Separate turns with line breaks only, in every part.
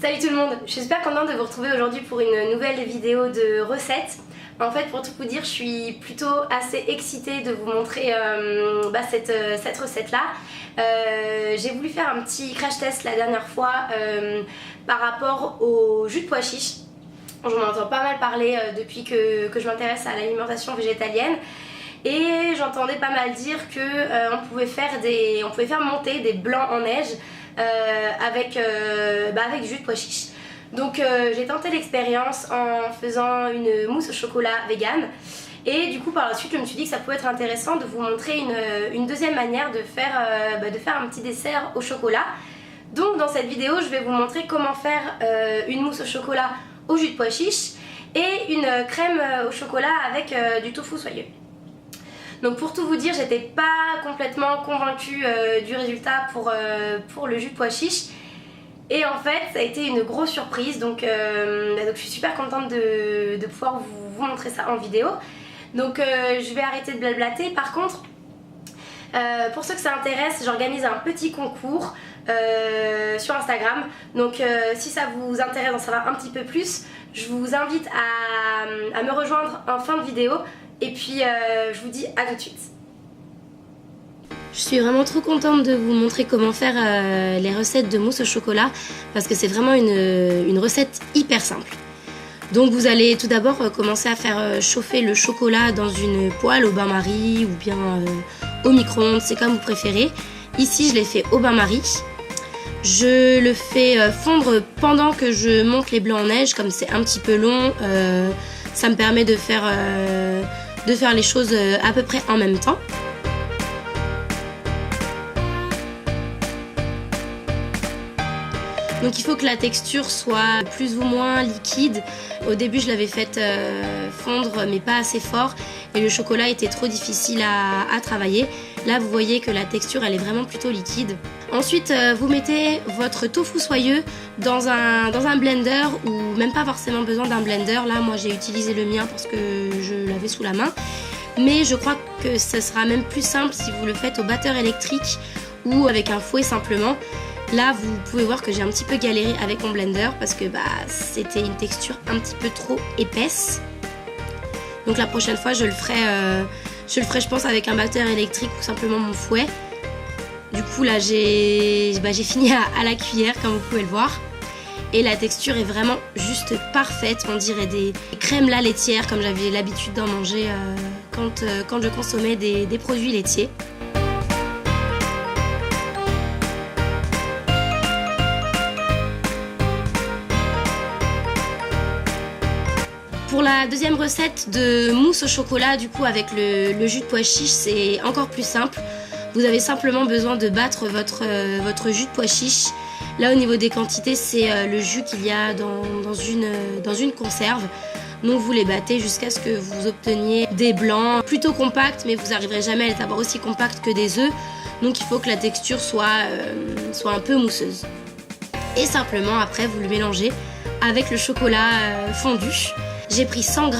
Salut tout le monde, je suis super contente de vous retrouver aujourd'hui pour une nouvelle vidéo de recettes. En fait, pour tout vous dire, je suis plutôt assez excitée de vous montrer cette recette-là. J'ai voulu faire un petit crash test la dernière fois par rapport au jus de pois chiche. J'en entends pas mal parler depuis que je m'intéresse à l'alimentation végétalienne. Et j'entendais pas mal dire que on pouvait faire monter des blancs en neige avec du jus de pois chiche. Donc j'ai tenté l'expérience en faisant une mousse au chocolat vegan. Et du coup par la suite je me suis dit que ça pouvait être intéressant de vous montrer une deuxième manière de faire un petit dessert au chocolat. Donc dans cette vidéo je vais vous montrer comment faire une mousse au chocolat au jus de pois chiche et une crème au chocolat avec du tofu soyeux. Donc pour tout vous dire, j'étais pas complètement convaincue du résultat pour le jus de pois chiche. Et en fait, ça a été une grosse surprise. Donc je suis super contente de pouvoir vous montrer ça en vidéo. Donc je vais arrêter de blablater. Par contre, pour ceux que ça intéresse, j'organise un petit concours sur Instagram. Donc si ça vous intéresse d'en savoir un petit peu plus, je vous invite à me rejoindre en fin de vidéo. Et puis je vous dis à tout de suite. Je suis vraiment trop contente de vous montrer comment faire les recettes de mousse au chocolat parce que c'est vraiment une recette hyper simple. Donc vous allez tout d'abord commencer à faire chauffer le chocolat dans une poêle au bain-marie ou bien au micro-ondes, c'est comme vous préférez. Ici je l'ai fait au bain-marie. Je le fais fondre pendant que je monte les blancs en neige, comme c'est un petit peu long, ça me permet de faire les choses à peu près en même temps. Donc il faut que la texture soit plus ou moins liquide. Au début je l'avais faite fondre mais pas assez fort et le chocolat était trop difficile à travailler. Là vous voyez que la texture elle est vraiment plutôt liquide. Ensuite vous mettez votre tofu soyeux dans un blender ou même pas forcément besoin d'un blender. Là moi j'ai utilisé le mien parce que je l'avais sous la main. Mais je crois que ce sera même plus simple si vous le faites au batteur électrique ou avec un fouet simplement. Là vous pouvez voir que j'ai un petit peu galéré avec mon blender parce que c'était une texture un petit peu trop épaisse. Donc la prochaine fois je le ferai je pense avec un batteur électrique ou simplement mon fouet. Du coup là j'ai fini à la cuillère comme vous pouvez le voir. Et la texture est vraiment juste parfaite, on dirait des crèmes la laitière comme j'avais l'habitude d'en manger quand je consommais des produits laitiers. Pour la deuxième recette de mousse au chocolat, du coup avec le jus de pois chiche, c'est encore plus simple. Vous avez simplement besoin de battre votre jus de pois chiche. Là au niveau des quantités, c'est le jus qu'il y a dans une conserve. Donc vous les battez jusqu'à ce que vous obteniez des blancs plutôt compacts, mais vous n'arriverez jamais à les avoir aussi compacts que des œufs. Donc il faut que la texture soit un peu mousseuse. Et simplement après vous le mélangez avec le chocolat fondu. J'ai pris 100 g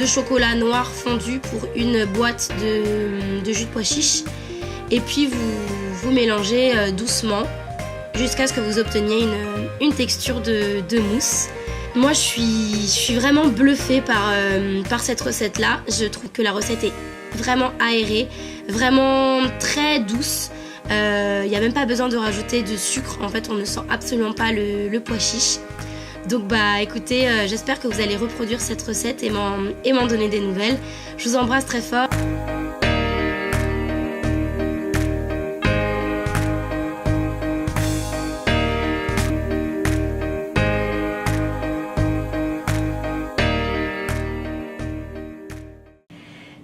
de chocolat noir fondu pour une boîte de jus de pois chiche. Et puis vous mélangez doucement jusqu'à ce que vous obteniez une texture de mousse. Moi je suis vraiment bluffée par cette recette là. Je trouve que la recette est vraiment aérée, vraiment très douce. Il n'y a même pas besoin de rajouter de sucre, en fait on ne sent absolument pas le pois chiche. Donc écoutez, j'espère que vous allez reproduire cette recette et m'en donner des nouvelles. Je vous embrasse très fort.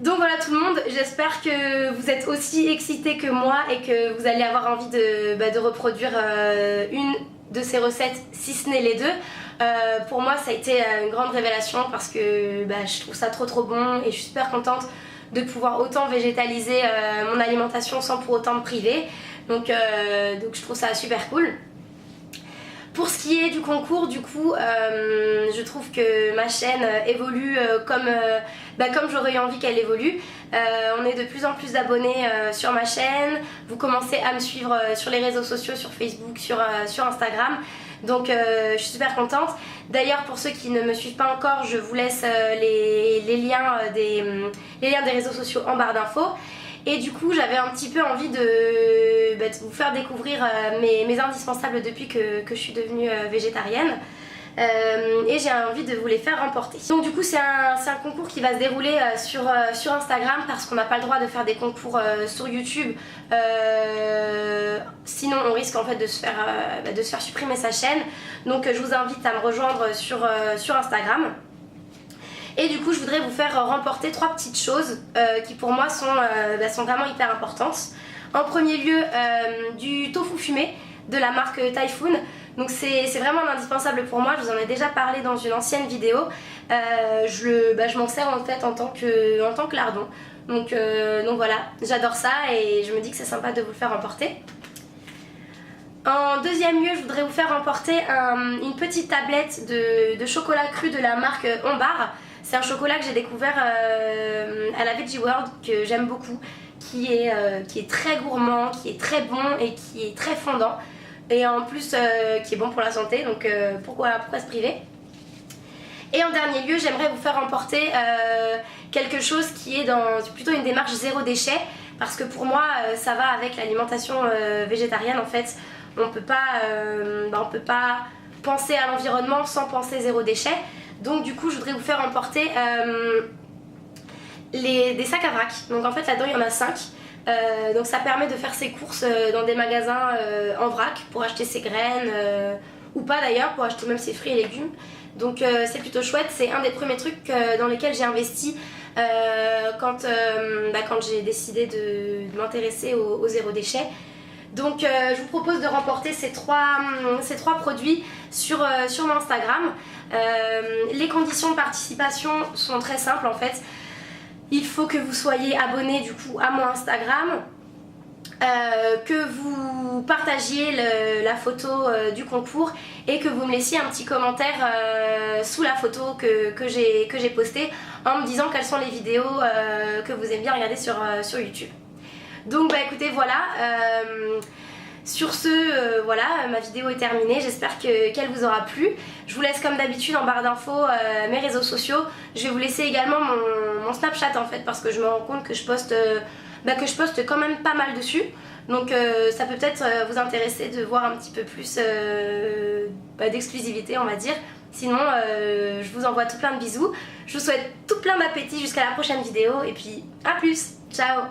Donc voilà tout le monde, j'espère que vous êtes aussi excités que moi et que vous allez avoir envie de reproduire une de ces recettes, si ce n'est les deux. Pour moi ça a été une grande révélation parce que je trouve ça trop bon et je suis super contente de pouvoir autant végétaliser mon alimentation sans pour autant me priver. Donc je trouve ça super cool. Pour ce qui est du concours, du coup, je trouve que ma chaîne évolue comme j'aurais eu envie qu'elle évolue. On est de plus en plus d'abonnés sur ma chaîne. Vous commencez à me suivre sur les réseaux sociaux, sur Facebook, sur Instagram. Donc je suis super contente. D'ailleurs, pour ceux qui ne me suivent pas encore, je vous laisse les liens des réseaux sociaux en barre d'infos. Et du coup, j'avais un petit peu envie de vous faire découvrir mes indispensables depuis que je suis devenue végétarienne. Et j'ai envie de vous les faire remporter. Donc du coup c'est un concours qui va se dérouler sur Instagram, parce qu'on n'a pas le droit de faire des concours sur YouTube, sinon on risque en fait de se faire supprimer sa chaîne. Donc je vous invite à me rejoindre sur Instagram. Et du coup je voudrais vous faire remporter 3 petites choses qui pour moi sont vraiment hyper importantes. En premier lieu, du tofu fumé de la marque Typhoon. Donc c'est vraiment un indispensable pour moi, je vous en ai déjà parlé dans une ancienne vidéo. Je m'en sers en fait en tant que lardon. Donc voilà, j'adore ça et je me dis que c'est sympa de vous le faire remporter. En deuxième lieu, je voudrais vous faire remporter une petite tablette de chocolat cru de la marque Ombar. C'est un chocolat que j'ai découvert à la Veggie World, que j'aime beaucoup, qui est très gourmand, qui est très bon et qui est très fondant. Et en plus qui est bon pour la santé, donc pourquoi se priver. Et en dernier lieu, j'aimerais vous faire remporter quelque chose qui est dans plutôt une démarche zéro déchet, parce que pour moi ça va avec l'alimentation végétarienne en fait. On peut pas penser à l'environnement sans penser zéro déchet. Donc du coup je voudrais vous faire remporter des sacs à vrac. Donc en fait là-dedans il y en a 5. Donc ça permet de faire ses courses dans des magasins en vrac pour acheter ses graines ou pas d'ailleurs, pour acheter même ses fruits et légumes. Donc c'est plutôt chouette, c'est un des premiers trucs dans lesquels j'ai investi quand j'ai décidé de m'intéresser au zéro déchet. Donc je vous propose de remporter ces trois produits sur mon Instagram. Les conditions de participation sont très simples en fait. Il faut que vous soyez abonné du coup à mon Instagram, que vous partagiez la photo du concours et que vous me laissiez un petit commentaire sous la photo que j'ai postée en me disant quelles sont les vidéos que vous aimez bien regarder sur YouTube. Donc écoutez, voilà. Sur ce, voilà, ma vidéo est terminée, j'espère qu'elle vous aura plu. Je vous laisse comme d'habitude en barre d'infos mes réseaux sociaux. Je vais vous laisser également mon Snapchat en fait, parce que je me rends compte que je poste quand même pas mal dessus. Donc ça peut peut-être vous intéresser de voir un petit peu plus d'exclusivité on va dire. Sinon je vous envoie tout plein de bisous. Je vous souhaite tout plein d'appétit jusqu'à la prochaine vidéo et puis à plus, ciao.